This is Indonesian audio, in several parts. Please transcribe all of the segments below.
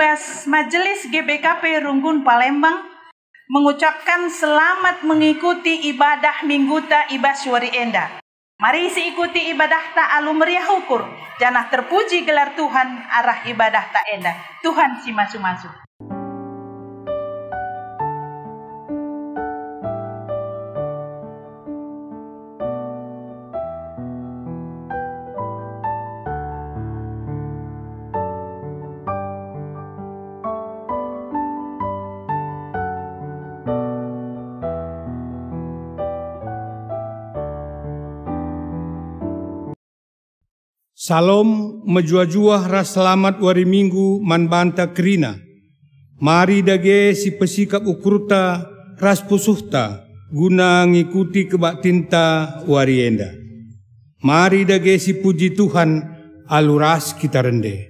ibas Majelis GBKP Runggun Palembang mengucapkan selamat mengikuti ibadah Mingguta ibas Wari Enda. Mari ikuti ibadah ta alu meriah ukur. Janah terpuji gelar Tuhan arah ibadah ta enda. Tuhan si masu-masu. Salom menjua-juah ras selamat wari minggu man banta kerina. Mari dage si pesikap ukurta ras pusuhta guna ngikuti kebak tinta wari enda. Mari dage si puji Tuhan aluras kita rende.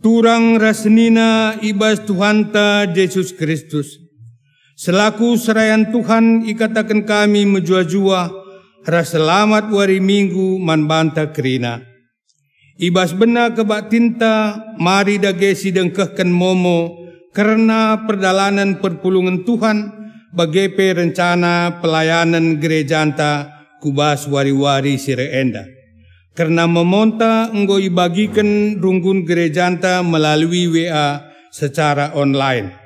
Turang rasnina ibas Tuhanta Yesus Kristus. Selaku serayan Tuhan ikatakan kami menjua-jua ras selamat wari minggu man banta kerina. Ibas bena kebak tinta mari dage sidengkehkan momo karena perdalanan perpulungan Tuhan bagepe rencana pelayanan gerejanta kubas wari-wari sire enda. Karena memonta enggo ibagikan runggun gerejanta melalui WA secara online.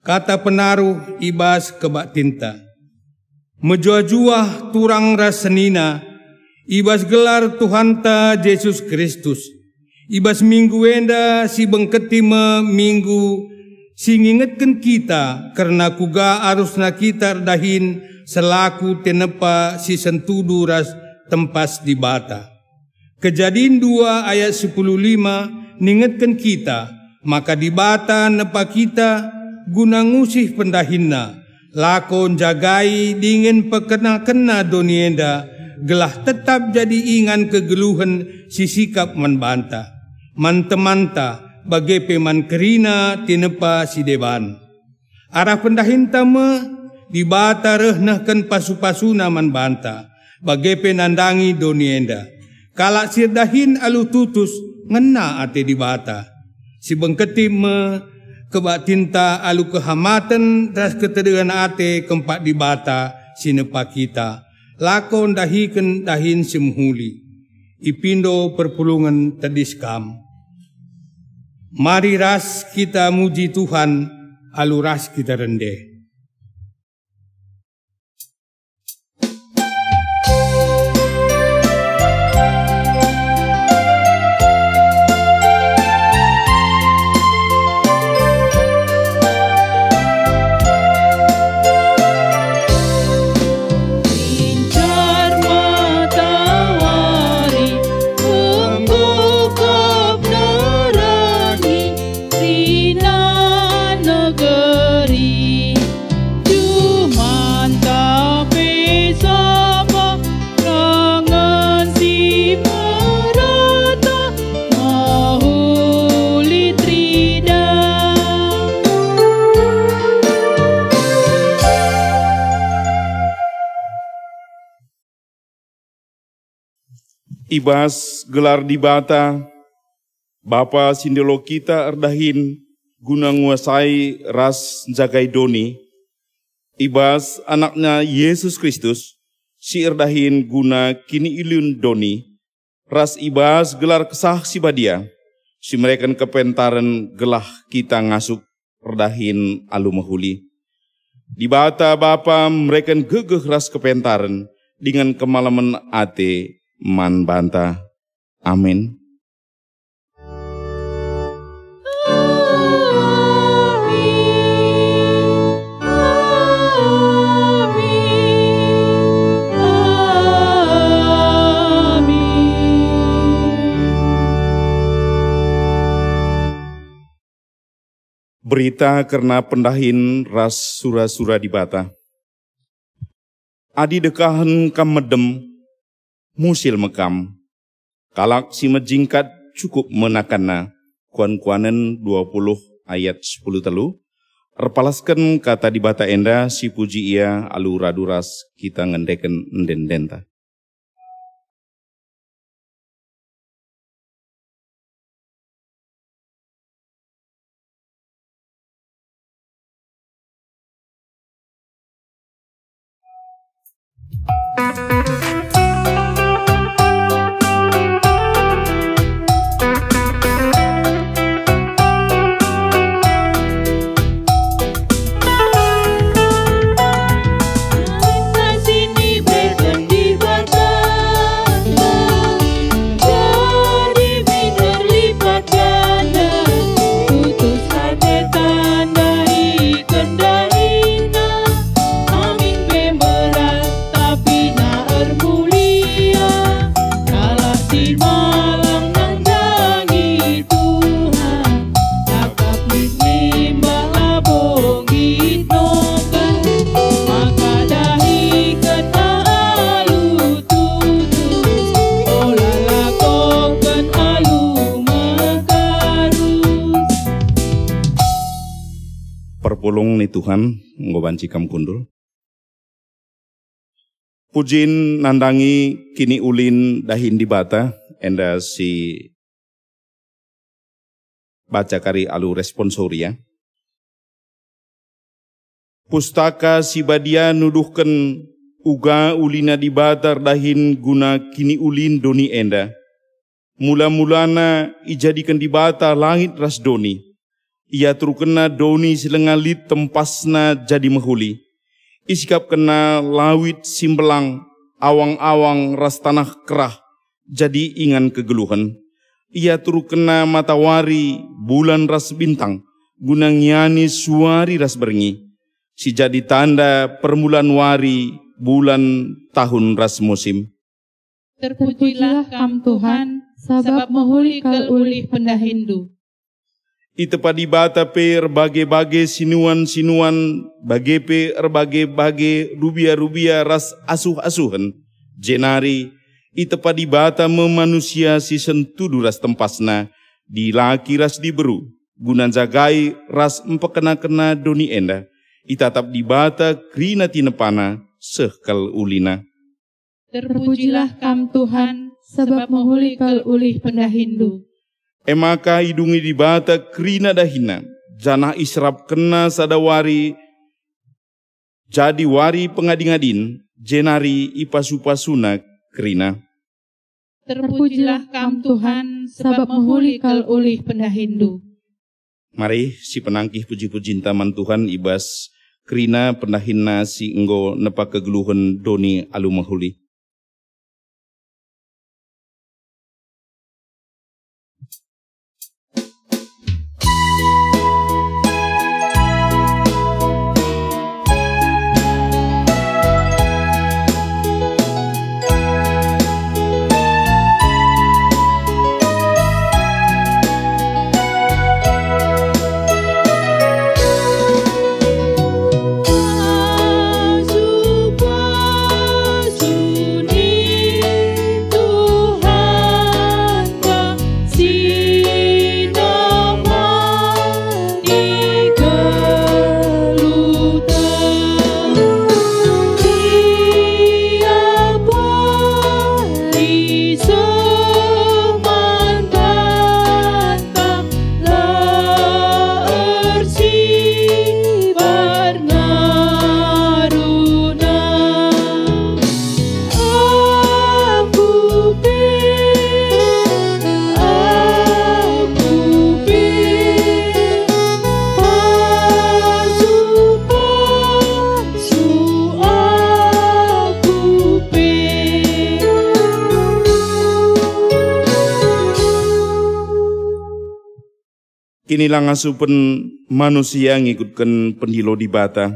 Kata penaruh ibas kebak tinta. Menjua-juah turang rasenina, ibas gelar Tuhanta Yesus Kristus. Ibas minggu enda si bengketima minggu si ngingetkan kita karena kuga arusna kita dahin selaku tenepa si sentudu ras tempas di bata. Kejadian 2 ayat 10:5 ningetkan kita, maka di bata nepa kita guna ngusih pendahinna, lakon jagai dingin pekena-kena donienda, gelah tetap jadi ingan kegeluhan si sikap membanta. Mantemanta bagai peman kerina tinepa si deban. Arah pendahinta me di bata rehnahkan pasu-pasuna man banta bagai penandangi donienda. Kalak sirdahin alu tutus ngena ate di bata. Si bengketim me kebak tinta alu kehamatan ras ketedean ate kempak di bata sinepa kita. Lakon dahiken dahin semhuli. Ipindo perpulungan tediskam. Mari ras kita muji Tuhan alu ras kita rendeh. Negeri Ibas gelar di bata, Bapa sindelo kita erdahin guna nguasai ras jagai doni. Ibas anaknya Yesus Kristus, si erdahin guna kini ilun doni. Ras ibas gelar kesah si badia, si mereka kepentaran gelah kita ngasuk erdahin alu mahuli. Di bata Bapa mereka gegeh ras kepentaran dengan kemalaman ate man banta. Amin. Berita karena pendahin ras sura-sura di bata. Adi dekahan kam medem, musil mekam. Kalak si mejingkat cukup menakanna. Kuan-kuanen 20 ayat 10 telu. Erpalaskan kata di bata enda si puji ia alu raduras kita ngendeken endendenta. Perpulung ni Tuhan ngobanci kam kundul. Pujin nandangi kini ulin dahin di bata enda si baca kari alu responsoria. Pustaka si badia nuduhkan uga ulina di bata dahin guna kini ulin doni enda. Mula-mulana ijadikan di bata langit ras doni. Ia terkena doni silengalit tempasna jadi mahuli. Isikap kena lawit simbelang, awang-awang ras tanah kerah, jadi ingan kegeluhan. Ia terkena matahari, bulan ras bintang, guna ngiani suari ras berngi. Si jadi tanda permulaan wari, bulan tahun ras musim. Terpujilah kam Tuhan, sabab mahuli kal ulih pendahindu. Ite padi bata pe erbage-bage sinuan-sinuan, bage pe erbage-bage rubia-rubia ras asuh-asuhan. Jenari, ite padi bata memanusia si sentudu ras tempasna, di laki ras diberu, gunan jagai ras empekena-kena doni enda, itatap di bata krina tinepana sehkal ulina. Terpujilah kam Tuhan, sebab mahuli kal ulih pendahindu. Emaka hidungi di bata krina dahina, janah israp kena sadawari, jadi wari pengading-adin, jenari ipasupasuna krina. Terpujilah kam Tuhan, sebab mahuli kal ulih pendahindu. Mari si penangkih puji-pujin taman Tuhan ibas krina pendahina si enggo nepa kegeluhan doni alu mahuli. Pasu, pasu. Kinilah ngasupen manusia ngikutkan pendilo di bata.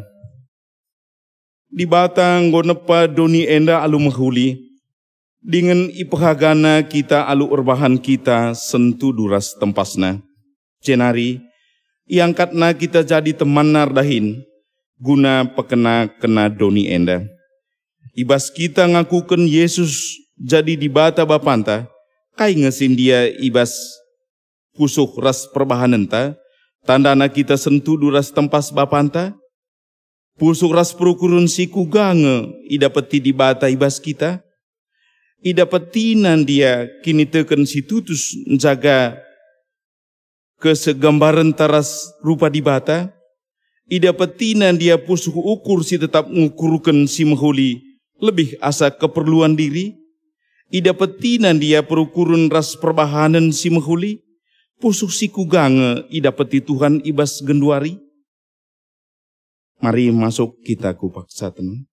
Di bata nggonepa doni enda alu mahuli. Dengan ipahagana kita alu urbahan kita sentu duras tempasna. Cenari, iangkatna kita jadi teman nardahin. Guna pekena-kena doni enda. Ibas kita ngakuken Yesus jadi di bata bapanta. Kai ngesin dia ibas pusuh ras perbahanenta, tandana kita sentuh duras tempas bapanta, pusuh ras perukurun siku gange, idapeti di bata ibas kita, idapetinan dia kini teken si tutus jaga kesegambaran taras rupa di bata, idapetinan dia pusuh ukur si tetap ngukurkan si mahuli, lebih asa keperluan diri, idapetinan dia perukurun ras perbahanan si mahuli, pusuh si kugange idapeti Tuhan ibas genduari. Mari masuk kita ku paksa tenang.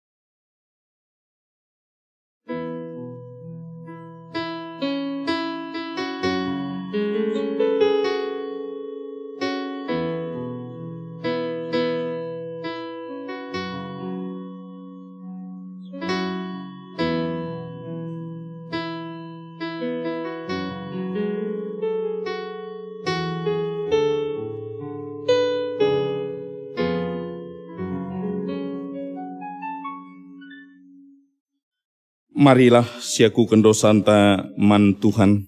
Marilah siaku kendosanta man Tuhan.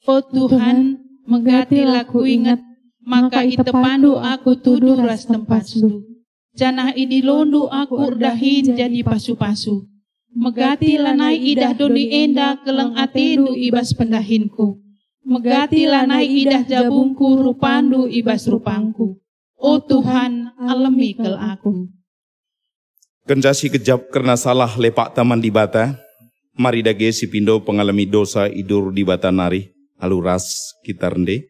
Oh Tuhan, menggatilah ku ingat, maka itepandu aku tuduh ras tempasu. Janah idi londu aku urdahin jadi pasu-pasu. Megati lanai idah doni enda keleng atendu ibas pendahinku. Megati lanai idah jabungku rupandu ibas rupangku. Oh Tuhan, alami kel aku. Kenjasi kejap karena salah lepak taman di bata, mari dage si pindo pengalami dosa idur di bata nari, aluras kita rende.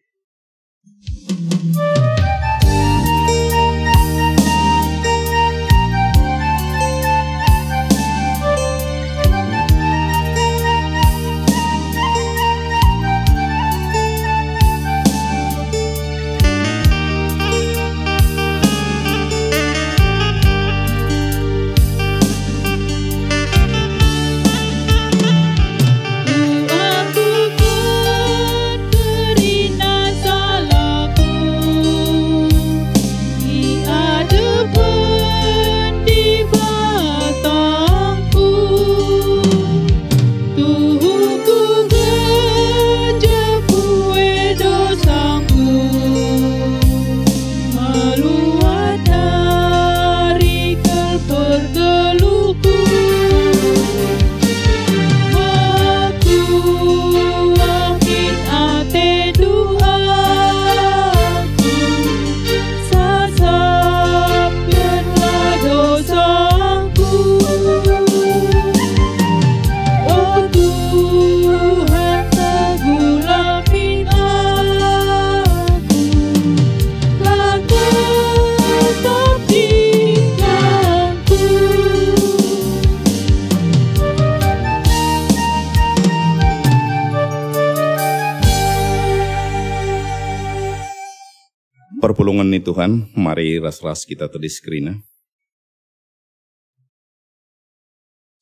Perpulungan nih Tuhan, mari ras-ras kita tadi skrina.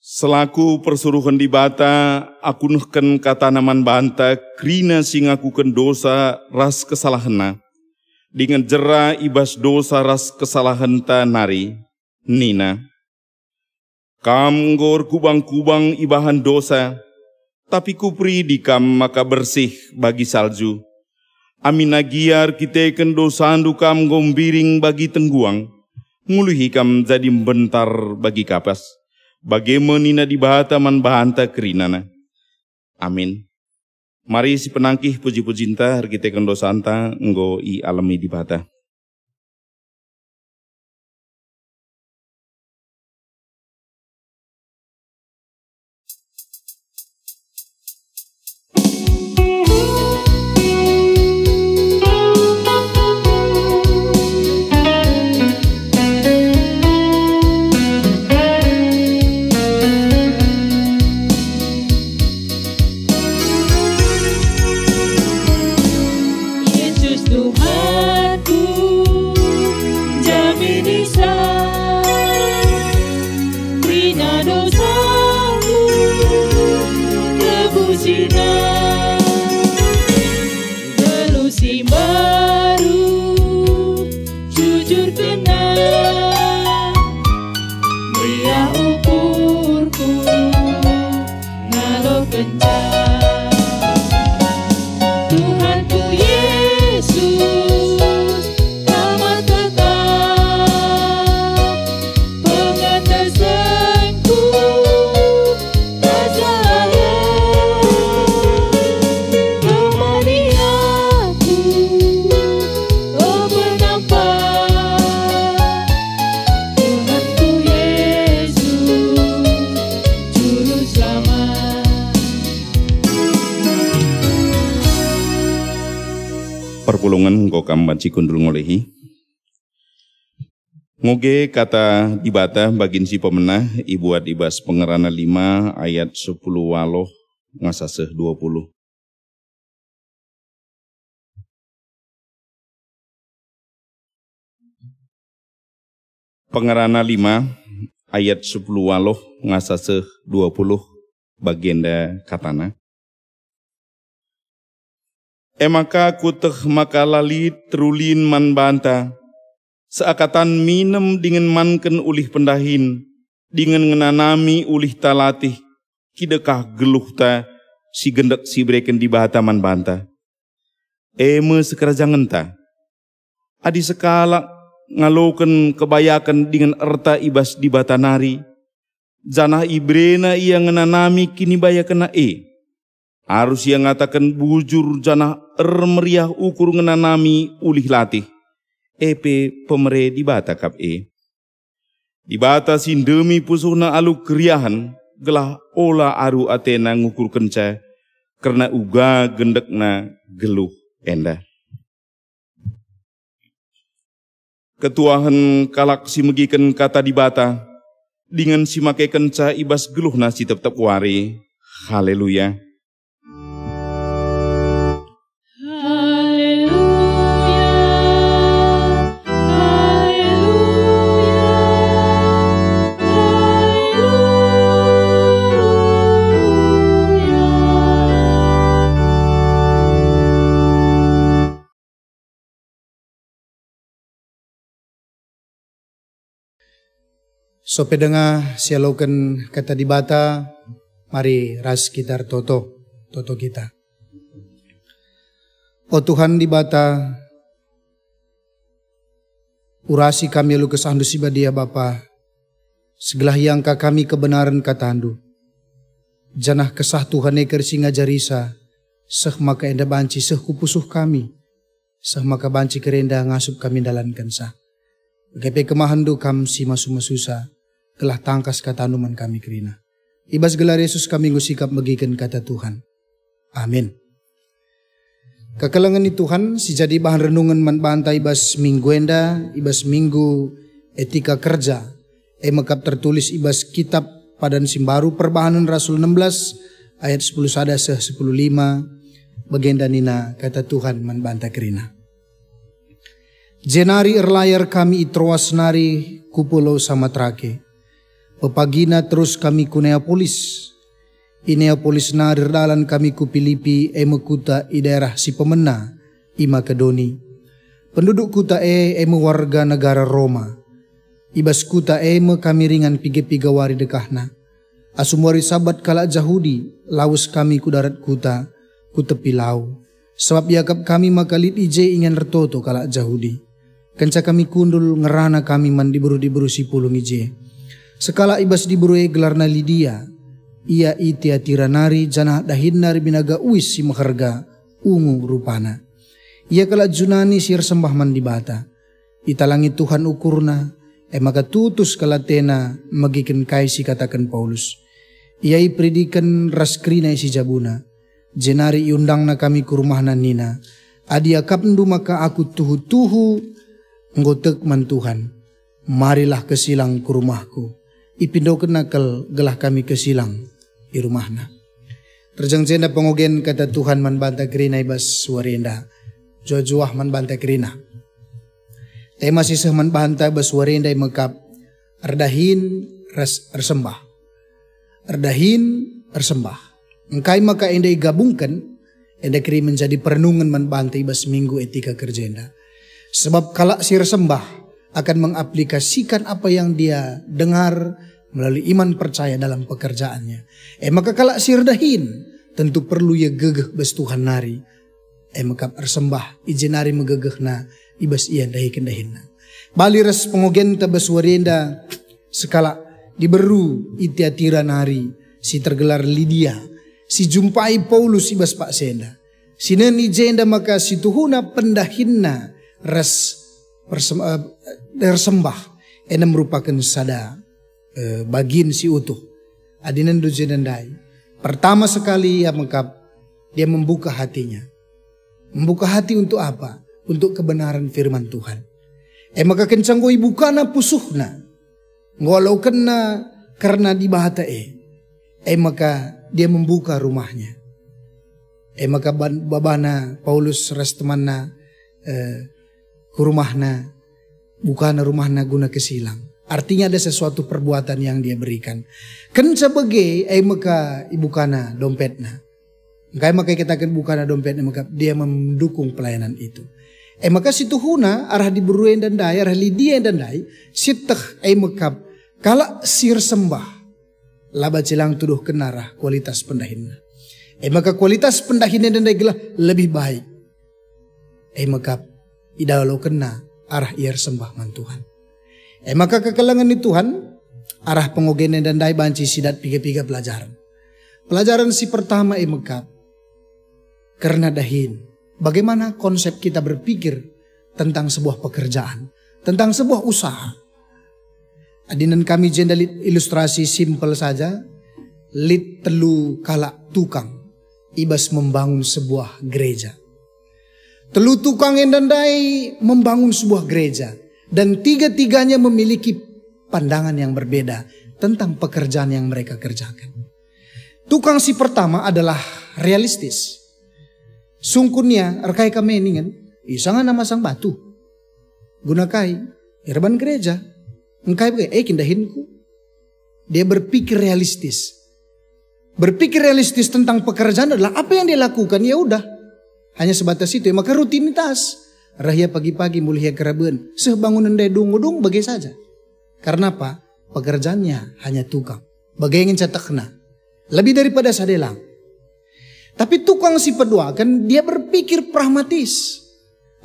Selaku persuruhan di bata, aku nuhken kata naman banta, krina singakuken dosa ras kesalahana. Dengan jera ibas dosa ras kesalahanta nari, nina. Kam ngor kubang-kubang ibahan dosa, tapi kupri dikam maka bersih bagi salju. Aminagiar kita kendosandu kam gombiring bagi tengguang, nguluhi kam jadi bentar bagi kapas, bagaimana di bahata man bahanta kerinana. Amin. Mari si penangkih puji-pujinta kita kendosanta nggo i alami di bahata. Yesus Tuhan kapulungan ngko kambanci kundul ngolehi. Ngoge kata dibata bagin si pemenah ibuat ibas pengerana 5 ayat 10 waloh ngasaseh 20. Pengerana 5 ayat 10 waloh ngasaseh 20 bagianda katana. Emaka kuteh maka lali terulin man banta. Seakatan minem dengan manken ulih pendahin, dengan ngenanami ulih talatih, kidekah geluh ta si gendek si breken di bahataman banta. Eme sekerajangan ta, adi sekala ngaloken kebayakan dengan erta ibas di batanari, janah ibrena ia ngenanami kini bayakena harus yang ngatakan bujur janah meriah ukur ngenanami ulih latih. Epe pemere di bata kap di bata sindemi pusuhna alu keriahan gelah ola aru atena ngukur kenca karena uga gendekna geluh enda. Ketuahan kalak si megiken kata di bata dengan si make kenca ibas geluh nasi tetap wari. Haleluya. So pedenga sialoken kata dibata, mari ras kitar toto kita. O Tuhan dibata, urasi kami lu kesandu sibadia Bapa, segelah yang kami kebenaran katandu. Janah kesah Tuhan eker singa jarisa, seh maka enda banci seh kupusuh kami, seh maka banci kerenda ngasup kami dalan kensa. Gepe kemahandu kam si masu-masusa, gelah tangkas kata anuman kami kerina. Ibas gelar Yesus kami ngusikap megikan kata Tuhan. Amin. Kekalangan ni Tuhan si jadi bahan renungan man bantai ibas minggu enda, ibas minggu etika kerja. Mekap tertulis ibas kitab padan simbaru perbahanan Rasul 16 ayat 10 sada seh 10:5 bagenda nina kata Tuhan man bantai kerina. Jenari erlayar kami itroas nari kupulau Samatrake. Pepagina terus kami ku Neapolis. I Neapolis narir dalan kami ku Filipi mekuta i daerah si pemena i Makedoni. Penduduk kuta warga negara Roma. Ibas kuta kami ringan piga wari dekahna. Asumwari sabat kala Jahudi laus kami ku darat kuta ku tepi lau. Sebab yakap kami makalit ije ingan retoto kala Jahudi. Kenca kami kundul ngerana kami man diburu si pulung ije. Sekala ibas diburu gelarna Lidia, ia itiatira nari janah dahin nari binaga uis si maharga ungu rupana. Ia kala junani sir sembah man dibata, italangi Tuhan ukurna, maka tutus kala tena magiken kai si katakan Paulus. Ia ipridikan raskrina si jabuna, jenari iundang na kami ke rumah nina, adia kapndu maka aku tuhu ngotek man Tuhan, marilah kesilang ke rumahku. Ipindoken nakal gelah kami kesilang di rumahna. Terjang jenda pengogen kata Tuhan man banta kerina ibas warenda. Juah man banta kerina. Tema sisah man banta ibas warenda mekap. Erdahin ersembah. Erdahin ersembah. Engkai maka enda gabungkan. Enda kiri menjadi perenungan man banta ibas minggu etika kerjenda. Sebab kalak sir sembah akan mengaplikasikan apa yang dia dengar melalui iman percaya dalam pekerjaannya. Maka kalak sirdahin tentu perlu ya gegeh bes Tuhan nari. Maka ersembah ijenari megegehna ibas iya dahi kendahinna. Bali res pengogen tabas warenda sekala diberu itiatira nari si tergelar Lidia. Si jumpai Paulus ibas Pak Senda. Sinen ijenda maka si tuhuna pendahinna res bersembah ena merupakan sada bagin si utuh adinan dujenandai. Pertama sekali ya mengkap dia membuka hatinya. Membuka hati untuk apa? untuk kebenaran firman Tuhan. Maka kencang ibu kana pusuhna, ngolau kena karena dibahata maka dia membuka rumahnya. Maka babana Paulus restemanna ke rumahna, bukana rumahna guna kesilang. Artinya ada sesuatu perbuatan yang dia berikan. Kenca bege maka ibu kana dompetna. Maka kita akan bukana dompetna, maka dia mendukung pelayanan itu. Maka situ huna arah di Beruen dan Dai, arah Lidia dan Dai, sitah maka kala sir sembah laba cilang tuduh kenarah kualitas pendahinna. Maka kualitas pendahinna dan Dai gelah lebih baik. Maka idalo kena arah iar sembah man Tuhan. Maka kekelangan di Tuhan arah pengogene dan Dai banci sidat piga-piga pelajaran. Pelajaran si pertama maka karena dahin. Bagaimana konsep kita berpikir tentang sebuah pekerjaan, tentang sebuah usaha. Adinan kami jendalit ilustrasi simpel saja. Lit telu kala tukang ibas membangun sebuah gereja. Telu tukang endandai membangun sebuah gereja. Dan tiga-tiganya memiliki pandangan yang berbeda tentang pekerjaan yang mereka kerjakan. Tukang si pertama adalah realistis. Sungkunnya arkai kami ini kan, isangan nama sang batu. Gunakai irban gereja. Engkai pakai kindahinku. Dia berpikir realistis. Berpikir realistis tentang pekerjaan adalah apa yang dia lakukan, ya udah. Hanya sebatas itu, maka rutinitas. Rahia pagi-pagi mulia keraben, sebangunan dia dung-dung bagai saja. Karena apa? Pekerjaannya hanya tukang. Bagai ingin cetakna. Lebih daripada sadelang. Tapi tukang si kedua kan dia berpikir pragmatis.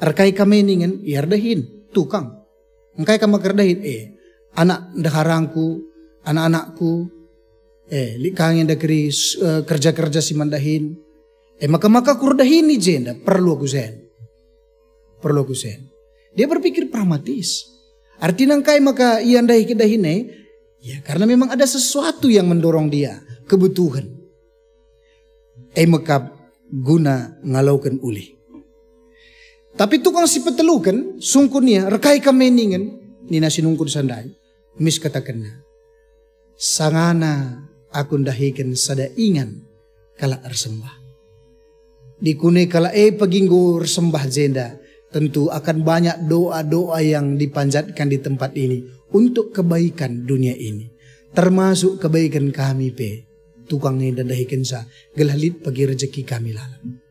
Arkai kami ingin iardahin tukang. Engkai kami kerdahin anak daharangku, anak-anakku, likang yang dakeri kerja-kerja si mandahin. Maka kurdahin ni jenda perlu aku sen. Perlu aku sen. Dia berpikir pragmatis. Artinya engkai maka iandahi kedahin ya karena memang ada sesuatu yang mendorong dia, kebutuhan. Maka guna ngalaukan uli. Tapi tukang si petelukan sungkunnya rekai kameningan nina sinungkun sandai mis katakan sangana akun dahikan sada ingan kala arsembah. Dikune kala paginggo sembah jenda tentu akan banyak doa-doa yang dipanjatkan di tempat ini untuk kebaikan dunia ini, termasuk kebaikan kami tukang ni dandahikan sa gelalit pagi rezeki kami lalang.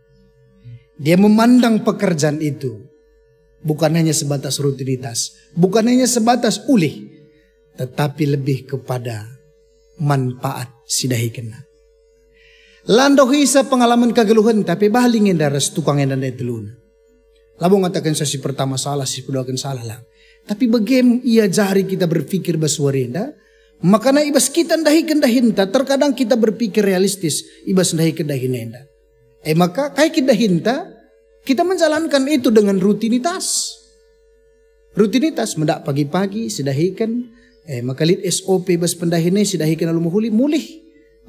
Dia memandang pekerjaan itu bukan hanya sebatas rutinitas, bukan hanya sebatas ulih, tetapi lebih kepada manfaat sidahikan. Landohi sa pengalaman kegeluhan tapi bahalingin daras tukang yang dandai telun. Labong ngatakan sa si pertama salah, si kedua kan salah lang. Tapi bagaimana ia jari kita berpikir baswarinda? Makanya ibas kita ndahikan dahinta, terkadang kita berpikir realistis, ibas ndahikan dahinenda. Maka kayak kita dahinta, kita menjalankan itu dengan rutinitas. Rutinitas, mendak pagi-pagi, sidahikan, maka lit SOP ibas pendahine, sidahikan lalu mulih,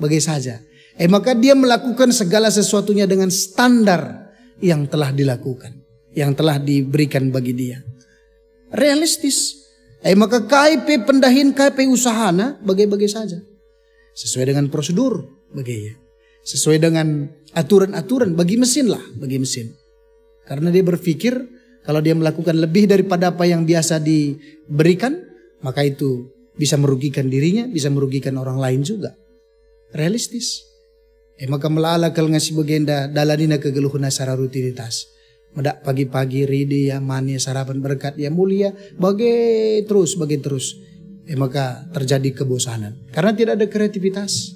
bagai saja. Maka dia melakukan segala sesuatunya dengan standar yang telah dilakukan, yang telah diberikan bagi dia. Realistis. Maka KIP pendahin, KIP usahana bagai-bagai saja. Sesuai dengan prosedur bagai. Sesuai dengan aturan-aturan bagi mesin lah, bagi mesin. Karena dia berpikir kalau dia melakukan lebih daripada apa yang biasa diberikan, maka itu bisa merugikan dirinya, bisa merugikan orang lain juga. Realistis. Maka melala kalau ngasih bagenda dalanina kegeluhan secara rutinitas. Medak pagi-pagi ridi ya mania sarapan berkat ya mulia bagai terus. Maka terjadi kebosanan karena tidak ada kreativitas.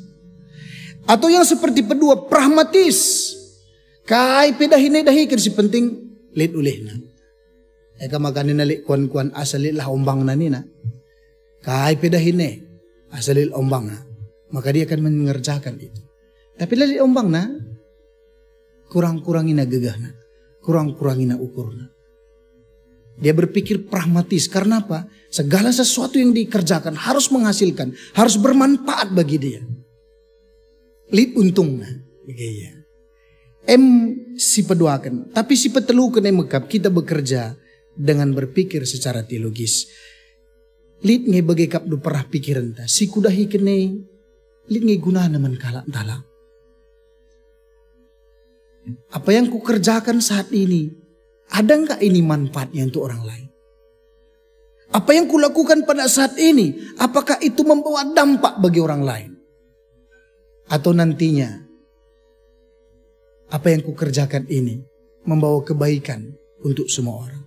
Atau yang seperti kedua pragmatis. Kai pedahine dahikan si penting lit ulihna. Eka makanin nalik kuan-kuan asalil lah ombang na nina. Kai pedahine asalil ombang na. Maka dia akan mengerjakan itu. Tapi lali ombang na kurang-kurangin na gegah na. Kurang-kurangin ukurnya. Dia berpikir pragmatis. Karena apa? Segala sesuatu yang dikerjakan harus menghasilkan. Harus bermanfaat bagi dia. Lid untungnya. si peduakan, tapi si petelukan mekap kita bekerja dengan berpikir secara teologis. Lit nge bagai kap du perah pikiran ta, si kudahi kene, lit nge guna naman kalak dalam. Apa yang kukerjakan saat ini, ada nggak ini manfaatnya untuk orang lain? Apa yang kulakukan pada saat ini, apakah itu membawa dampak bagi orang lain? Atau nantinya, apa yang kukerjakan ini membawa kebaikan untuk semua orang?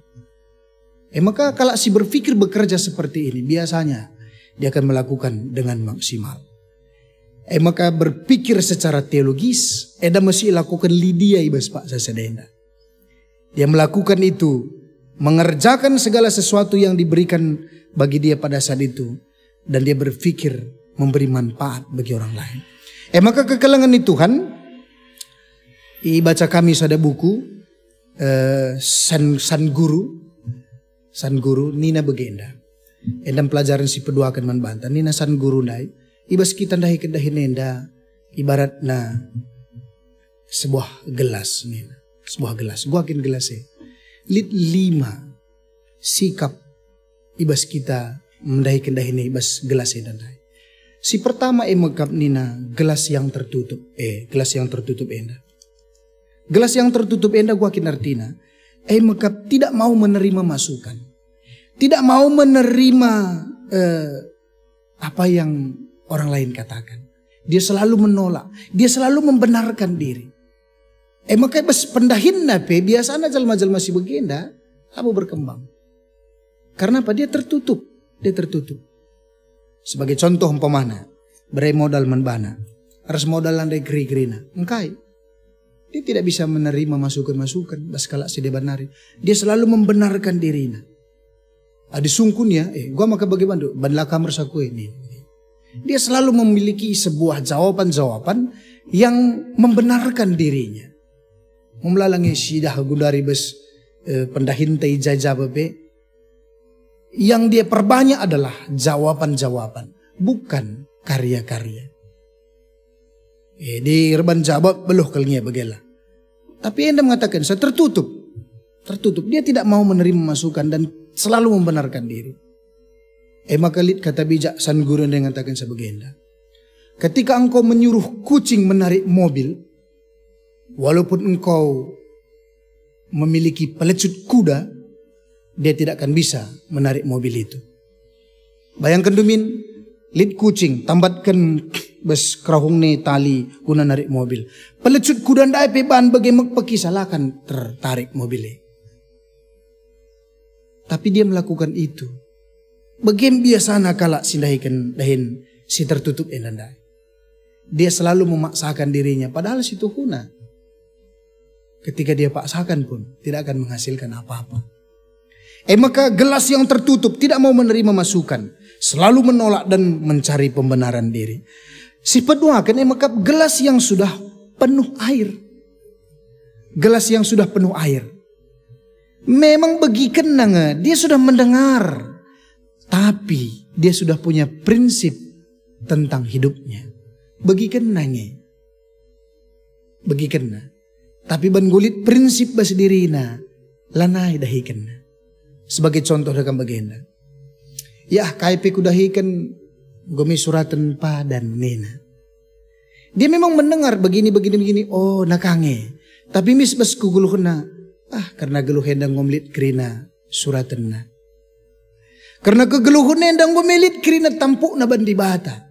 Maka kalau si berpikir bekerja seperti ini, biasanya dia akan melakukan dengan maksimal. Maka berpikir secara teologis, Eda mesti lakukan lidia ibas Pak Sasedenda. Dia melakukan itu, mengerjakan segala sesuatu yang diberikan bagi dia pada saat itu, dan dia berpikir memberi manfaat bagi orang lain. Maka kekelangan itu Tuhan, baca kami ada buku San Guru Nina Begenda. Endam pelajaran si peduakan man Banten Nina San Guru dai. Ibas kita dahi kedahi nenda ibaratna sebuah gelas nina. Sebuah gelas. Gua akin gelasnya. Lit 5 sikap ibas kita mendahi kedahi ne ibas gelasnya dan dai. Si pertama mekap nina gelas yang tertutup. Gelas yang tertutup enda. Gelas yang tertutup enda gua akin artina. Mekap tidak mau menerima masukan. Tidak mau menerima apa yang orang lain katakan. Dia selalu menolak. Dia selalu membenarkan diri. Maka bes pendahin nape biasanya jalma-jalma si begenda apa berkembang. Karena apa? Dia tertutup. Dia tertutup. Sebagai contoh umpamana, berai modal menbana. Harus modal landai geri-gerina. Engkai. Dia tidak bisa menerima masukan-masukan. Baskala si debanari. Dia selalu membenarkan dirinya. Adi sungkunnya, gua maka bagaimana? Banla kamar saku ini. Dia selalu memiliki sebuah jawaban-jawaban yang membenarkan dirinya. Memlalangi sidah gundari bes pendahintai jajababe. Yang dia perbanyak adalah jawaban-jawaban, bukan karya-karya. Di reban jawab beluh kalinya bagailah. Tapi Anda mengatakan saya tertutup. Tertutup. Dia tidak mau menerima masukan dan selalu membenarkan diri. Maka kata bijak San Guru yang mengatakan sebagainya. Ketika engkau menyuruh kucing menarik mobil, walaupun engkau memiliki pelecut kuda, dia tidak akan bisa menarik mobil itu. Bayangkan dumin, lit kucing, tambatkan bes kerahung ne tali guna narik mobil. Pelecut kuda ndai peban bagaimana pekisah akan tertarik mobilnya. Tapi dia melakukan itu. Bagaimana biasanya kalak sindahikan dahin si tertutup endandai. Dia selalu memaksakan dirinya padahal situ huna. Ketika dia paksakan pun tidak akan menghasilkan apa-apa. Maka gelas yang tertutup tidak mau menerima masukan. Selalu menolak dan mencari pembenaran diri. Si peduakan maka gelas yang sudah penuh air. Gelas yang sudah penuh air. Memang bagi kenanga dia sudah mendengar. Tapi dia sudah punya prinsip tentang hidupnya. Bagi kenanga. Bagi kena. Tapi bangulit prinsip basedirina. Lanai dahikan. Sebagai contoh dalam bagian. Ya KIP kudahikan gome suratan pa dan nena. Dia memang mendengar begini. Oh nakange. Tapi mis bas kuguluh na. Karena geluh hendang ngomlit kerina suratan na. Karena kegeluhun hendang ngomelit kerina tampuk na bandi bata.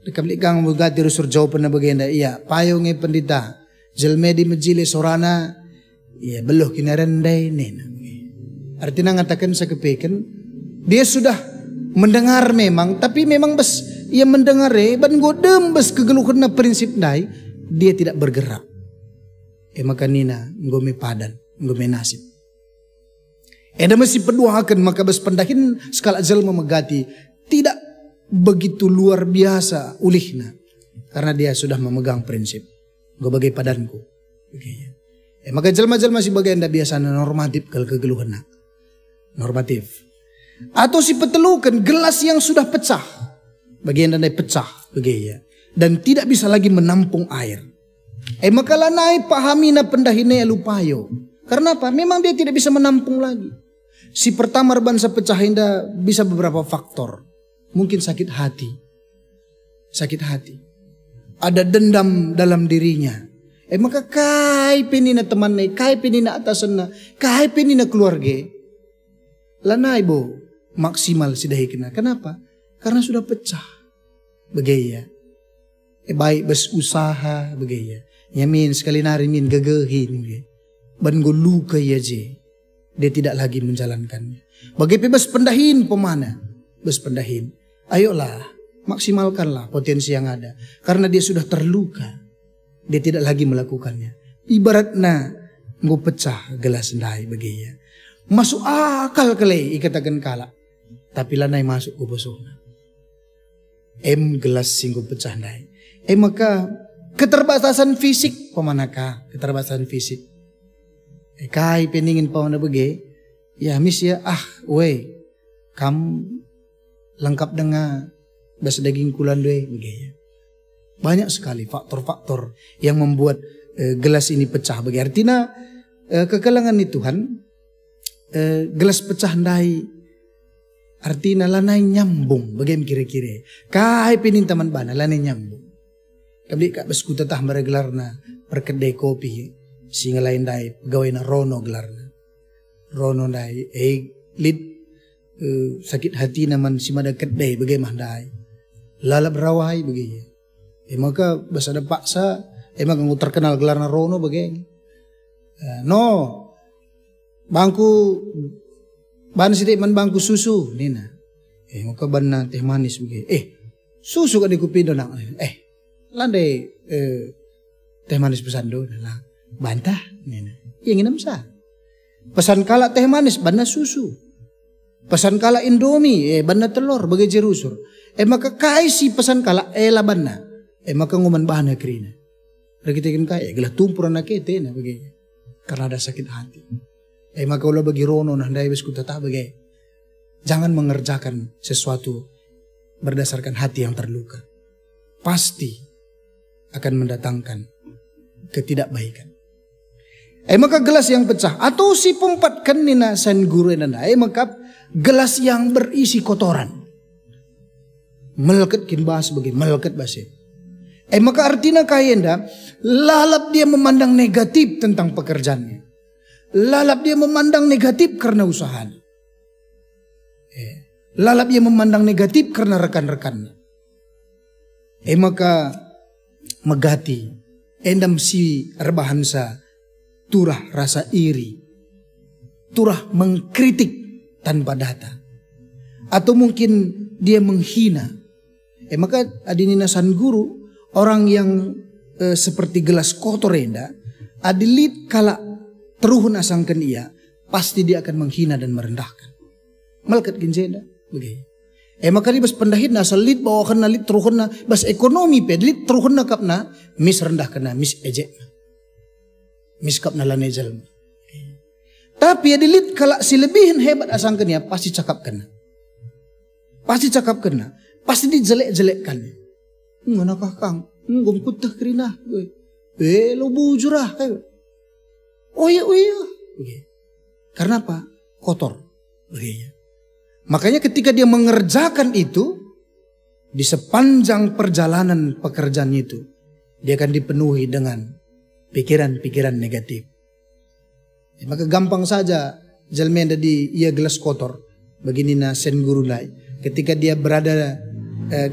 Rekam likang mugati rusur jawapan na bagian. Iya payong pendita. Jelmedi majile sorana. Iya beluh kinarendai nena. Artinya ngatakan saya kepekan. Dia sudah mendengar memang. Tapi memang bes. Ia mendengar ban godem bes kegeluhan na prinsip nai. Dia tidak bergerak. Maka nina ngome padan. Ngome nasib. Eda masih peduakan maka bes pendahin skala jel memegati. Tidak begitu luar biasa ulihna. Karena dia sudah memegang prinsip. Gue bagai padanku. Begini. Maka jelma-jelma si bagian anda biasa normatif kalau kegeluhan nak. Normatif. Atau si petelukan gelas yang sudah pecah. Bagian anda pecah. Begini. dan tidak bisa lagi menampung air. Maka lanai pahami na pendahine lupayo. Karena apa? Memang dia tidak bisa menampung lagi. Si pertama bansa pecah indah bisa beberapa faktor. Mungkin sakit hati. Sakit hati. Ada dendam dalam dirinya. Maka kai penina temannya, kai penina atasanna, kai penina keluarga. Lanai bo maksimal sidahi kena. Kenapa? Karena sudah pecah. Begaya. Baik berusaha begaya. Yamin sekali nari min gegehin. Ban go luka ya je. Dia tidak lagi menjalankannya. Bagai bebas pendahin pemana. Bebas pendahin. Ayolah. Maksimalkanlah potensi yang ada. Karena dia sudah terluka. Dia tidak lagi melakukannya. Ibaratnya go pecah gelas ndai begaya. Masuk akal kali ikatakan kala. Tapi lanai masuk ke bosona. Gelas singgo pecah ndai. Maka keterbatasan fisik pemanaka. Keterbatasan fisik. Kai peningin pamana bege. Ya mis ya kamu lengkap dengan bas daging kulan doe bege. Banyak sekali faktor-faktor yang membuat gelas ini pecah bege. Artinya kekalangan ni Tuhan gelas pecah ndai. Artinya lanai nyambung bagaimana kira-kira. Kai penin taman bana lanai nyambung. Kabli kak basku tetah meregelarna perkedai kopi. Singa lain dai pegawai na rono gelarna. Rono dai lid sakit hati naman si mada kedai bagaimana dai. Lalap rawai begini. Maka basada paksa maka ngu terkenal gelarna rono begini. No bangku ban sidik man bangku susu nina. Maka ban na teh manis begini. Susu kan dikupindo nak. Landai teh manis pesan do lah. Bantah, yang enam sah. Pesan kala teh manis, bana susu. Pesan kala Indomie, bana telur, bagai jerusur. Maka kai si pesan kala, labana. Maka nguman bahana kerina. Rakitakin kaya, gelah tumpuran na kete na bagai. Karena ada sakit hati. Maka ulah bagi rono nah dai besku tetap bagai. Jangan mengerjakan sesuatu berdasarkan hati yang terluka. Pasti akan mendatangkan ketidakbaikan. Maka gelas yang pecah atau si pempat kanina san guru nanda. Maka gelas yang berisi kotoran. Melekat kin bahas bagi melekat bahasa. Maka artinya kayenda lalap dia memandang negatif tentang pekerjaannya. Lalap dia memandang negatif karena usahanya. Lalap dia memandang negatif karena rekan-rekannya. Maka megati endam si rebahansa turah rasa iri, turah mengkritik tanpa data, atau mungkin dia menghina. Maka adinina san guru orang yang seperti gelas kotor enda, adilit kala teruhun asangkan ia, pasti dia akan menghina dan merendahkan. Malkat ginjenda, begitu. Maka di bas pendahin na salit bawa kena lit teruhun na bas ekonomi pedlit teruhun na kapna mis rendah kena mis ejek. Miskap na lanejal. Tapi adilit kalau si lebihin hebat asangkan ya pasti cakap kena. Pasti cakap kena. Pasti dijelek-jelekkan. Manakah kang? Gomkut tah kerina. Lo bujurah. Oh iya. Karena apa? Kotor. Makanya ketika dia mengerjakan itu, di sepanjang perjalanan pekerjaan itu, dia akan dipenuhi dengan pikiran-pikiran negatif. Maka gampang saja jalmenda di ia gelas kotor. Begini na sen guru lai. Ketika dia berada,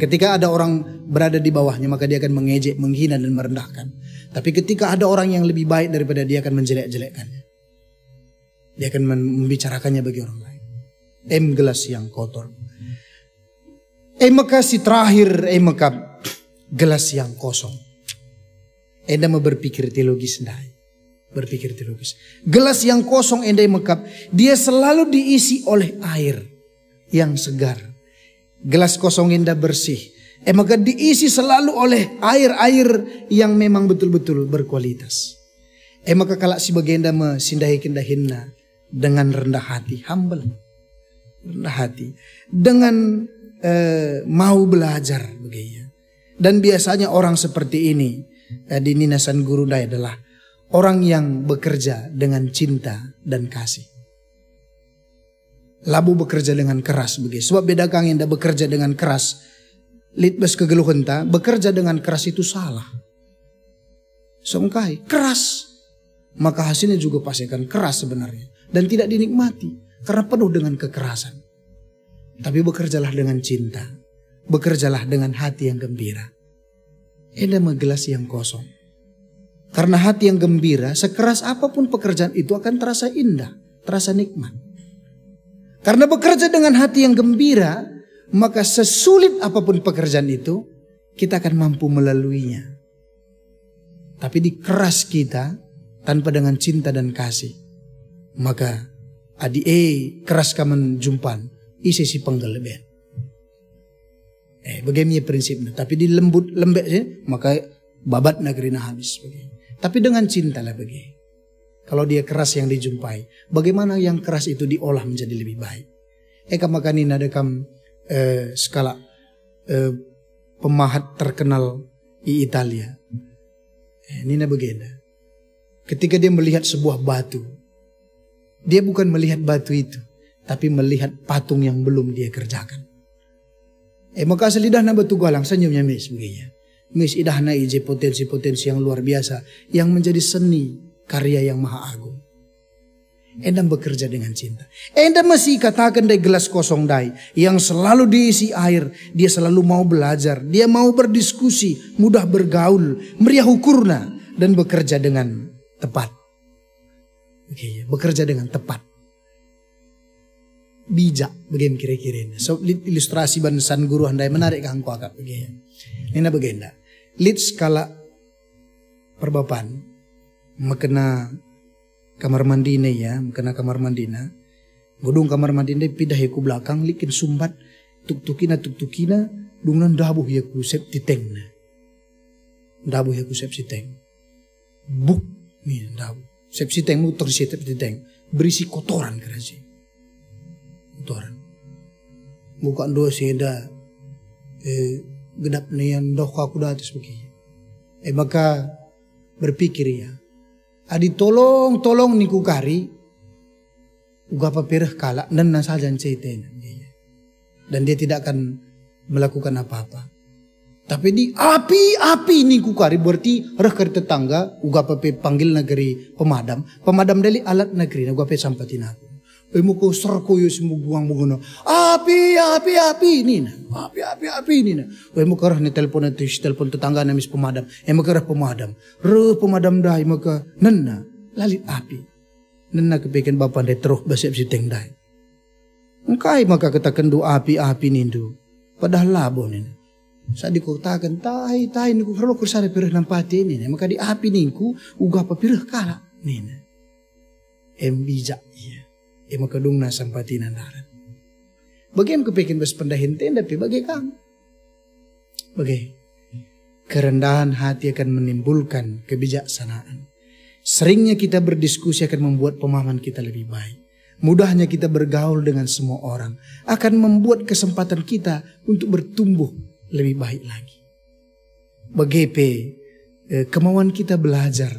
ketika ada orang berada di bawahnya, maka dia akan mengejek, menghina dan merendahkan. Tapi ketika ada orang yang lebih baik daripada dia akan menjelek-jelekkannya. Dia akan membicarakannya bagi orang lain. Gelas yang kotor. Maka si terakhir, maka gelas yang kosong. Enda mau berpikir teologis ndai. Berpikir teologis. Gelas yang kosong enda mekap. Dia selalu diisi oleh air yang segar. Gelas kosong enda bersih. Maka diisi selalu oleh air-air yang memang betul-betul berkualitas. Maka kalau si bagenda mesindahi kindahinna dengan rendah hati. Humble. Rendah hati. Dengan mau belajar begitu. Dan biasanya orang seperti ini di Ninasan Guru Dai adalah orang yang bekerja dengan cinta dan kasih. Labu bekerja dengan keras begitu. Sebab beda kang yang bekerja dengan keras. Litbas kegeluhan ta, bekerja dengan keras itu salah. Songkai keras, maka hasilnya juga pasti akan keras sebenarnya dan tidak dinikmati karena penuh dengan kekerasan. Tapi bekerjalah dengan cinta, bekerjalah dengan hati yang gembira. Enda gelas yang kosong. Karena hati yang gembira, sekeras apapun pekerjaan itu akan terasa indah, terasa nikmat. Karena bekerja dengan hati yang gembira, maka sesulit apapun pekerjaan itu, kita akan mampu melaluinya. Tapi di keras kita, tanpa dengan cinta dan kasih, maka adi keras kaman jumpan, isi si penggal lebih. Bagaimana prinsipnya? Tapi di lembek sih, maka babat negeri nah habis. Begini. Tapi dengan cinta lah begini. Kalau dia keras yang dijumpai, bagaimana yang keras itu diolah menjadi lebih baik? Makanin ada skala pemahat terkenal di Italia. Nina begini. Ketika dia melihat sebuah batu, dia bukan melihat batu itu, tapi melihat patung yang belum dia kerjakan. Maka selidahna batu galang senyumnya mis begini. Mis idahna ije potensi-potensi yang luar biasa yang menjadi seni karya yang maha agung. Endam bekerja dengan cinta. Endam masih katakan dari gelas kosong dai yang selalu diisi air. Dia selalu mau belajar, dia mau berdiskusi, mudah bergaul, meriah ukurna dan bekerja dengan tepat. Oke, bekerja dengan tepat. Bijak bagaimana kira-kira. So ilustrasi Bansan Guru handai menarik kang kuakap begini. Nina begenda. Lit skala perbapan makena kamar mandi ne ya, makena kamar mandi na. Godong kamar mandi ne pindah ku belakang likin sumbat tuktukina dungan dabuh ya ku sep titeng na. Dabuh ya ku sep titeng. Buk ni dabuh. Sep titeng mu tersi titeng berisi kotoran kerasi. Kotoran. Bukan doa seda gedap nian doh aku datus begini. Maka berpikir ya. Adi tolong niku kari. Uga papirah kalak dan nasajan ceiten. Dan dia tidak akan melakukan apa-apa. Tapi di api niku kari berarti reh kari tetangga. Uga papi panggil negeri pemadam. Pemadam dari alat negeri. Uga papi sampatin aku. Muko serko yo semua buang bungono. Api ini na. Api ini na. Muko rah ni telepon tetangga namis pemadam. Muko rah pemadam. Pemadam dah muko nenna lalit api. Nenna kepekan bapak dai terus basep si teng dai. Engkai maka katakan do api nindu. Padahal labo ni. Saat dikatakan tai niku kalau kursare pireh nampati ini. Maka di api ningku uga pa pireh kala ni na. Bijak iya. Maka dung na sampatinan darat. Bagaimana kepekin bas pendahin tenda tapi bagai kang. Bagai. Kerendahan hati akan menimbulkan kebijaksanaan. Seringnya kita berdiskusi akan membuat pemahaman kita lebih baik. Mudahnya kita bergaul dengan semua orang akan membuat kesempatan kita untuk bertumbuh lebih baik lagi. Bagaimana kemauan kita belajar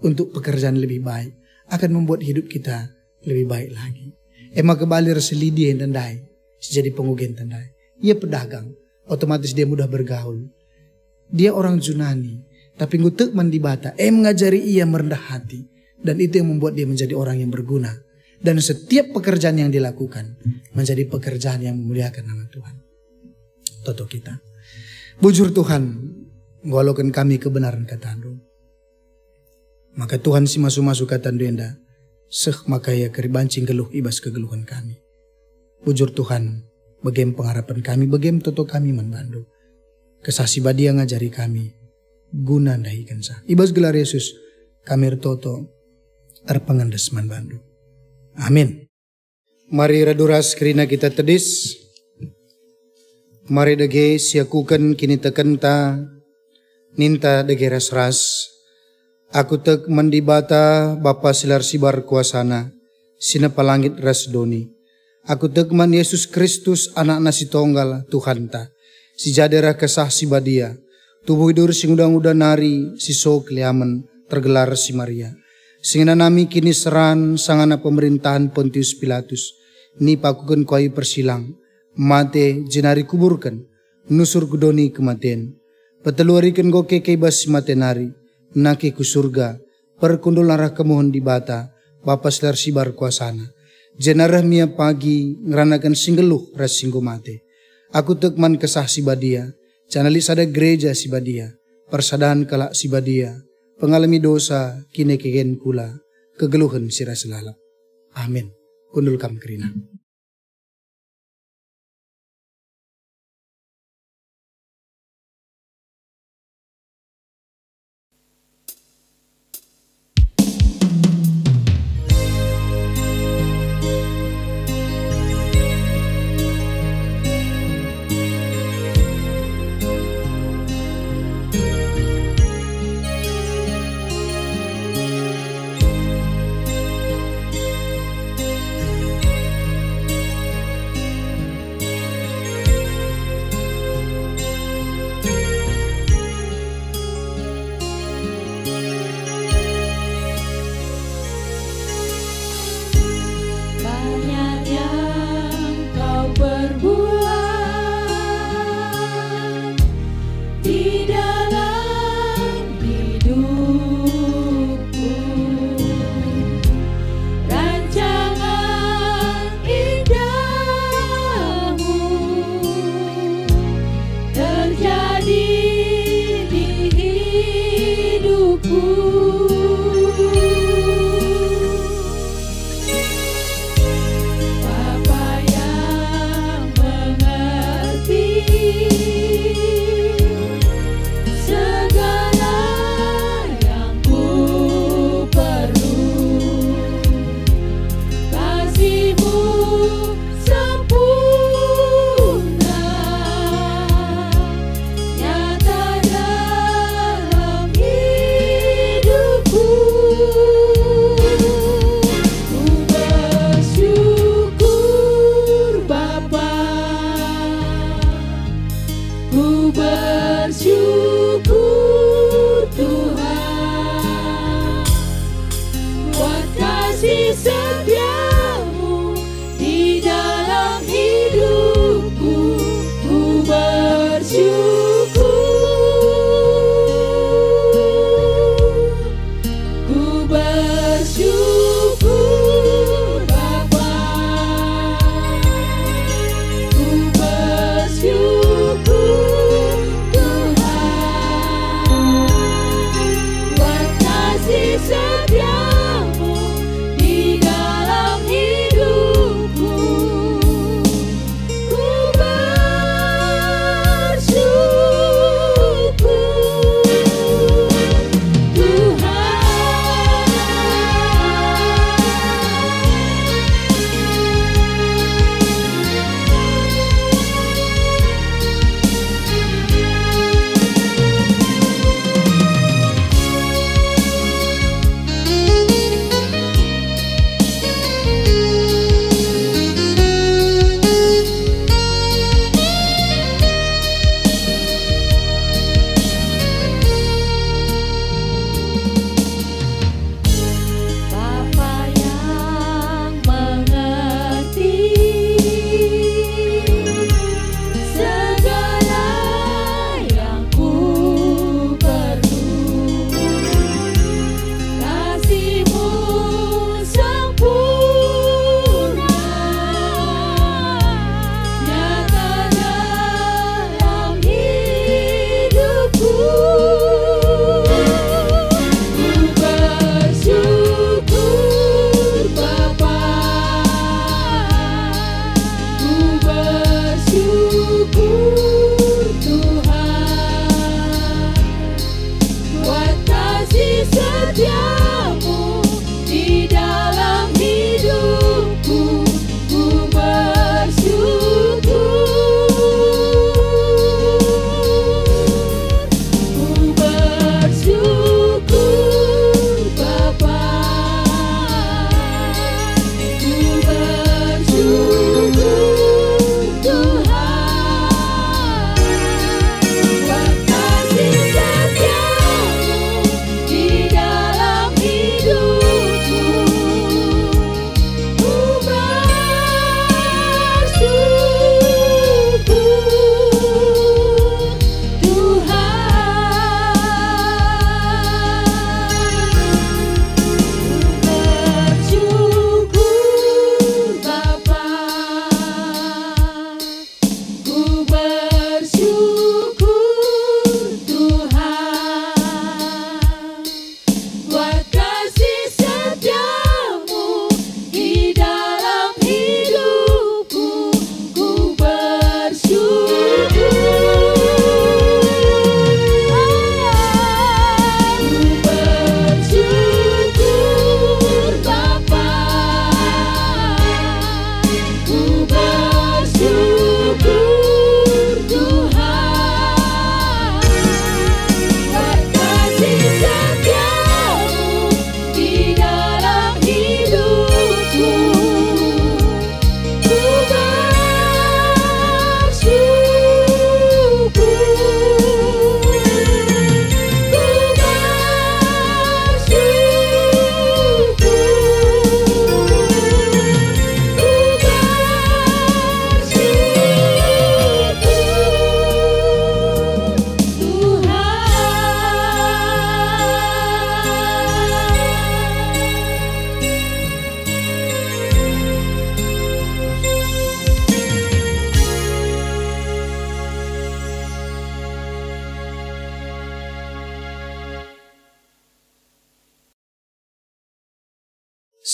untuk pekerjaan lebih baik akan membuat hidup kita lebih baik lagi. Maka kembali reselidi yang tandai jadi pengugen tandai. Ia pedagang, otomatis dia mudah bergaul. Dia orang Junani, tapi ngutuk mandibata. Mengajari ia merendah hati, dan itu yang membuat dia menjadi orang yang berguna. Dan setiap pekerjaan yang dilakukan menjadi pekerjaan yang memuliakan nama Tuhan. Toto kita. Bujur Tuhan, ngolokan kami kebenaran katandu. Maka Tuhan si masuk katandu enda. Maka ya keribancing geluh ibas kegeluhan kami. Bujur Tuhan, bagaimana pengharapan kami, bagaimana toto kami membantu. Kesasi badia ngajari kami, guna ndahikan sah. Ibas gelar Yesus, kami toto, terpengandes membantu. Amin. Mari raduras kerina kita tedis. Mari dage siakukan kini tekenta, ninta dage ras-ras. Aku tek mendibata Bapa silar sibar kuasana, sina palangit rasdoni. Aku tek man Yesus Kristus anak nasi tonggal Tuhan ta. si jadera kesah si badia, tubuh hidur sing udang-udang nari, si so keliaman tergelar si Maria. Singina nami kini seran sangana pemerintahan Pontius Pilatus, ni pakukan kuai persilang, mate jenari kuburkan, nusur kudoni kematian. Peteluarikan goke kebas si matenari, nake ku surga, perkundul arah kemohon di bata, bapas lar sibar kuasana. Jenarah mia pagi ngeranakan singgeluh ras singgo mate. Aku tekman kesah si badia, canali sada gereja si badia, persadahan kalak si badia, pengalami dosa kini kegen kula, kegeluhan sira selalap. Amin. Kundul kam kerina.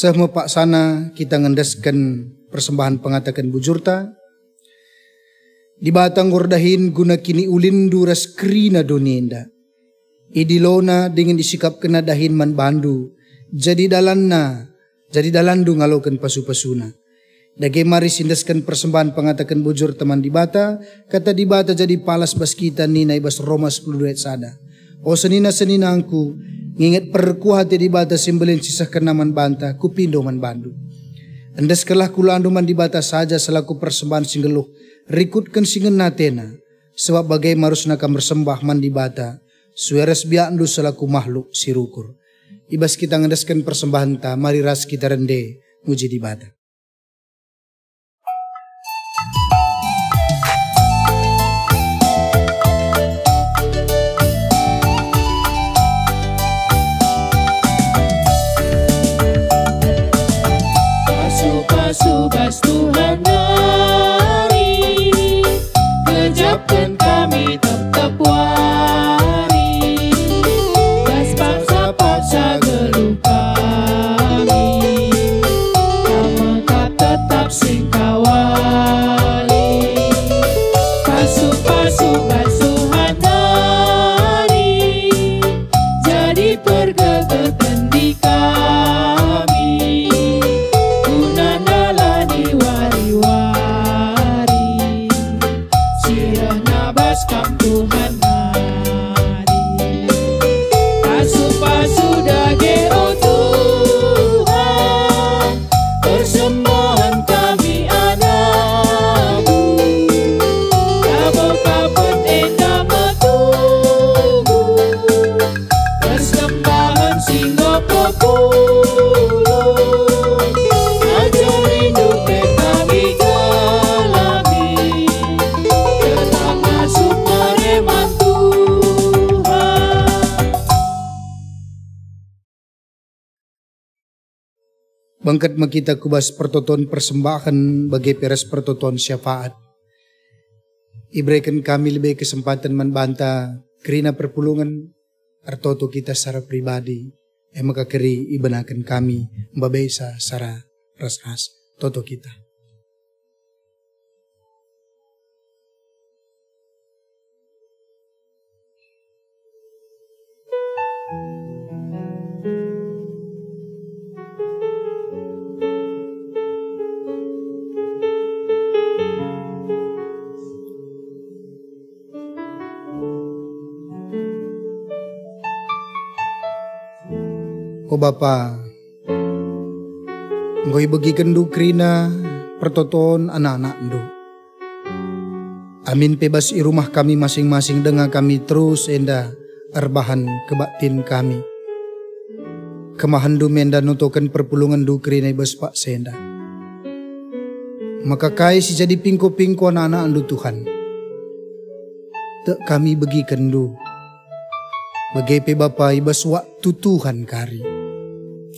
Sehme pak sana kita ngendaskan persembahan pengatakan bujurta. Di batang gordahin guna kini ulindu ras krina donienda. Idilona dengan disikap kena dahin man bandu. Jadi dalandu ngalokan pasu-pasuna. Dage mari sindaskan persembahan pengatakan bujur teman di bata. Kata di bata jadi palas bas kita nina ibas Roma 10 duit sada. O senina angku. Nginget perku hati di bata simbelin sisahkan naman banta. Kupindo man bandu. Andas kelah kulandu man di bata saja selaku persembahan singgeluh. Rikutkan singen natena. Sebab bagai marus nakam bersembah man di bata. Sueres biandu selaku makhluk sirukur. Ibas kita ngedaskan persembahan ta. Mari ras kita rende muji di bata. Pasu-pasu Tuhan hari, kejapkan kami tetap wari, bas paksa-paksa geluh kami, maka tetap sing kawali. Pasu-pasu Tuhan hari, jadi pergegeten di kami. Tuhan hari, pasu-pasu dage oh Tuhan, persembahan kami anamu, kabel-kabel endah metubu, persembahan singo populu, ajar rindu kami gelami, kelang asup mereman Tuhan. Bangkat makita kubas pertoton persembahan bagi peres pertoton syafaat. Iberikan kami lebih kesempatan membanta kerina perpulungan artoto kita secara pribadi. Maka keri ibenakan kami mbabesa secara ras-ras toto kita. O Bapa, ngoy bagikan du krina pertoton anak-anak du. Amin pebas i rumah kami masing-masing dengan kami terus enda arbahan kebatin kami. Kemahan du menda nutokan perpulungan du krina ibas pak senda. Maka kai si jadi pingko-pingko anak-anak du Tuhan. Tak kami bagikan du. Bagai pe Bapa ibas waktu Tuhan kari.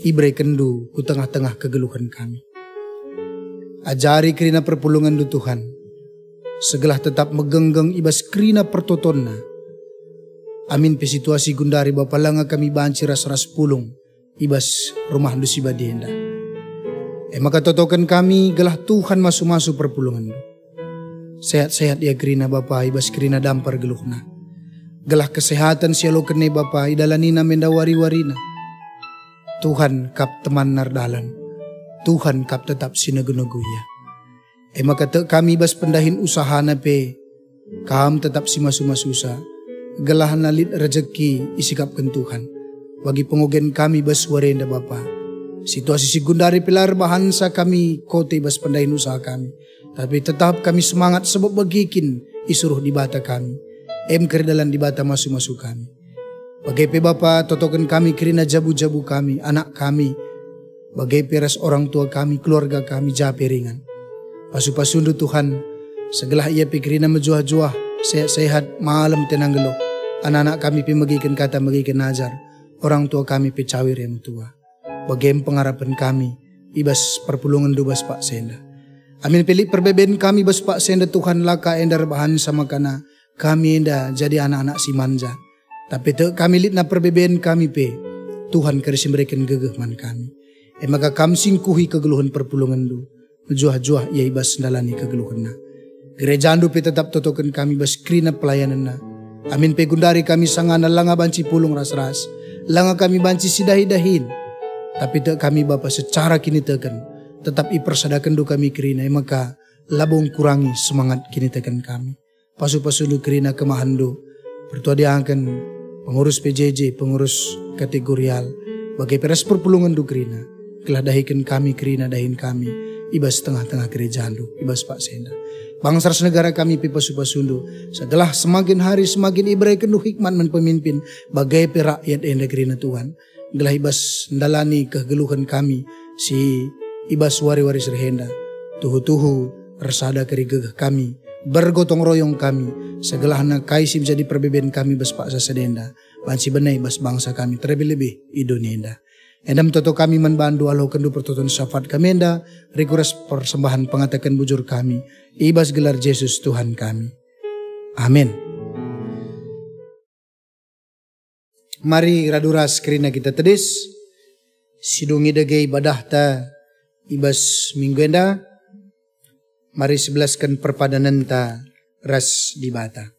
Ibrai kendu ku tengah-tengah kegeluhan kami. Ajari kerina perpulungan du Tuhan. Segelah tetap megenggeng ibas kerina pertotonna. Amin pe situasi gundari Bapa langa kami banci ras-ras pulung. Ibas rumah du si badienda. Maka totokan kami gelah Tuhan masuk-masuk perpulungan du. Sehat-sehat ya kerina Bapa ibas kerina dampar geluhna. Gelah kesehatan sialo kene Bapa idalanina menda wari-warina. Tuhan kap teman nardalan. Tuhan kap tetap sinagunaguya. Maka kami bas pendahin usaha na pe. Kam tetap si masu-masusa. Gelah nalit rezeki isikapkan Tuhan. Bagi pengogen kami bas warenda Bapa. Situasi si gundari pilar bahansa kami kote bas pendahin usaha kami. Tapi tetap kami semangat sebab bagikin isuruh di bata kami. Kerdalan di bata masu-masu kami. Bagai pe Bapa totokan kami kerina jabu-jabu kami, anak kami. Bagai peras orang tua kami, keluarga kami jape ringan. Pasu-pasundu Tuhan, segelah ia pikirina menjuah-juah, sehat-sehat, malam tenang gelo. Anak-anak kami pemagikan kata magikan ajar, orang tua kami pecawir yang tua. Bagai pengharapan kami, ibas perpulungan dubas Pak Senda. Amin pilih perbeben kami bas Pak Senda Tuhan laka endar bahan sama kana kami enda jadi anak-anak si manja. Tapi kami litna perbeben kami pe Tuhan kerisi memberikan gegeh man kami. maka kam singkuhi kegeluhan perpulungan du. Juah-juah ia ibas dalani kegeluhan na. Gereja andu pe tetap totokan kami bas krina pelayanan na. Amin pe gundari kami sangana langa banci pulung ras-ras. Langa kami banci sidahi-dahin. Tapi tak kami Bapa secara kini tekan. Tetap ipersadakan du kami krina. Maka labung kurangi semangat kini tekan kami. Pasu-pasu du krina kemahan du. Bertua diangkan pengurus PJJ, pengurus kategorial. Bagai peras perpulungan du krina. Kelah dahikan kami krina dahin kami. Ibas tengah-tengah gereja andu. Ibas Pak Senda. Bangsa negara kami pipa supasundu. Setelah semakin hari semakin ibarai kendu hikmat men pemimpin. Bagai perakyat yang negeri na Tuhan. Gelah ibas ndalani kegeluhan kami. Si ibas wari-wari serhenda. Tuhu-tuhu resada keri gegah kami. Bergotong royong kami. Segelah na kaisim jadi perbeben kami bas Pak Sasedenda. Bansi benai bas bangsa kami. Terlebih-lebih Idonienda. Endam toto kami membantu alo kendu pertoton syafat kami enda. Rikuras persembahan pengatakan bujur kami. Ibas gelar Yesus Tuhan kami. Amin. Mari raduras kerina kita tedis. Sidungi dege ibadah ta ibas minggu enda. Mari sebelaskan perpadanan ta ras di bata.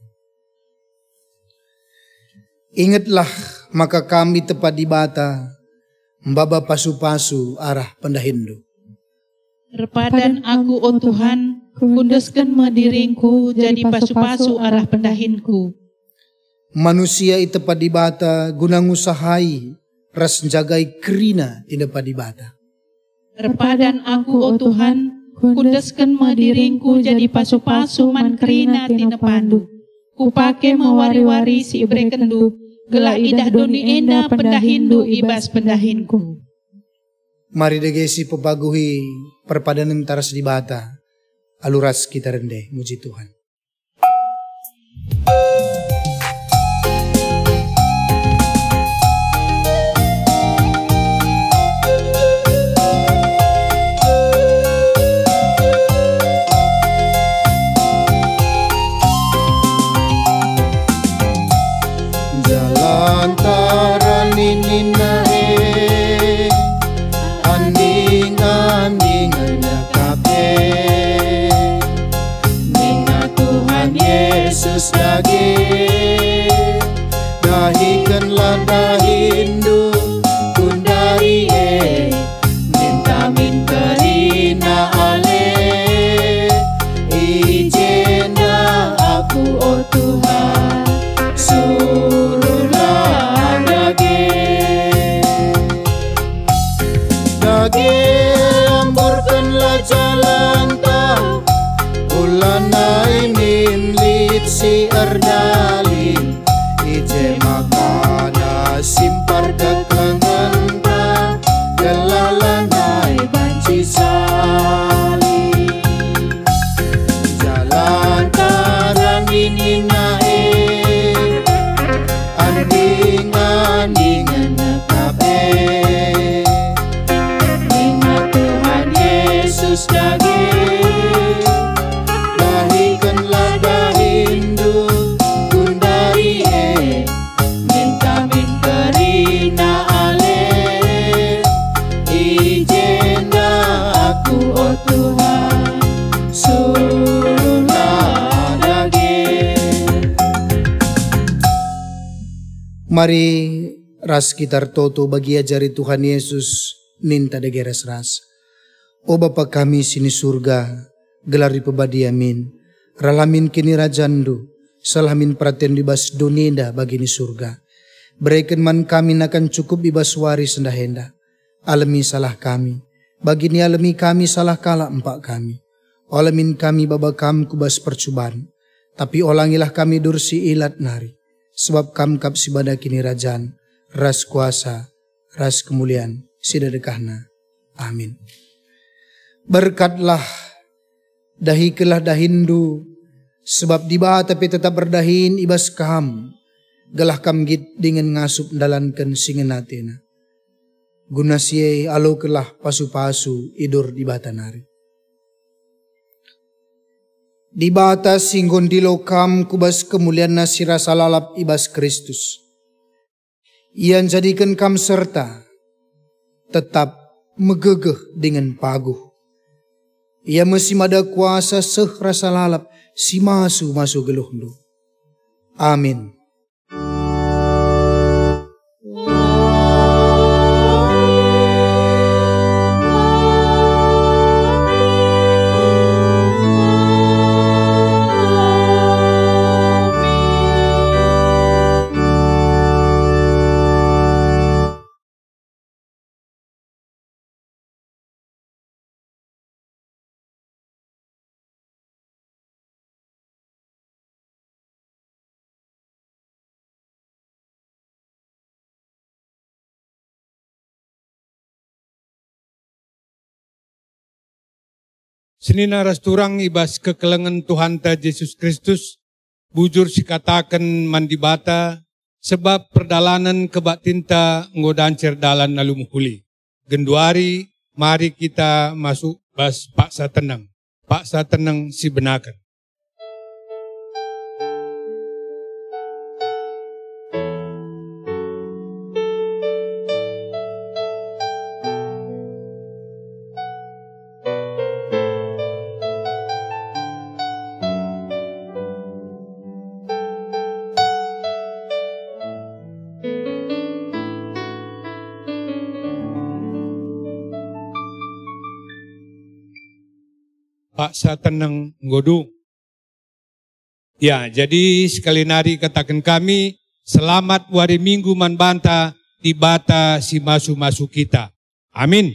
Ingatlah maka kami tepat di bata. Mbaba pasu-pasu arah pendahindu. Repadan aku, oh Tuhan, kundaskan madiringku jadi pasu-pasu arah pendahinku. Manusia itu padibata guna ngusahai ras jagai kerina tidak padibata. Repadan aku, oh Tuhan, kundaskan madiringku jadi pasu-pasu man kerina tina pandu. Kupake mewari-wari si ibre kendu. Gelak idah doni enda pendahindu ibas pendahinku. Mari degesi pepaguhi perpadanan taras di bata. Aluras kita rende, muji Tuhan. Yesus lagi dahikanlah dahindu kundari minta min kerina ale ijena aku oh Tuhan suruhlah dagi amburkanlah jalan tak ulanai min si ardalin ije makana simpar keklengenta gelalanai banci sali jalan taran ini naik anding-andingan nekape ingat Tuhan Yesus daging Mari ras kita toto bagi ajari Tuhan Yesus ninta degeres ras. O Bapa kami sini surga, gelari pebadi amin. Ralamin kini rajandu, salamin praten dibas donenda bagi ni surga. Berikan man kami nakan cukup ibas waris sendahenda. Alami salah kami, bagi ni alami kami salah kala empak kami. Olamin kami baba kam kubas percubaan, tapi olangilah kami dursi ilat nari. Sebab kam kap sibada kini rajan, ras kuasa, ras kemuliaan, sidadekahna. Amin. Berkatlah, dahikelah dahindu, sebab di bawah tapi tetap berdahin ibas kaham, galah kam git dengan ngasup dalankan singenatena. Guna siye alo kelah pasu-pasu idur di bata nari. Di bata singgon di lokam kubas kemuliaan nasira salalap ibas Kristus. Ian jadikan kam serta tetap megegeh dengan paguh. Ia masih ada kuasa seh rasa lalap si masu geluhndu. Amin. Senina rasturang ibas kekelengan Tuhan ta Yesus Kristus, bujur sikatakan mandibata, sebab perdalanan kebatinta ngodan cerdalan nalumuhuli. Genduari, mari kita masuk bas paksa tenang si benakan. Paksa tenang ngodu. Ya, jadi sekali nari katakan kami, selamat wari minggu manbanta di bata si masu-masu kita. Amin.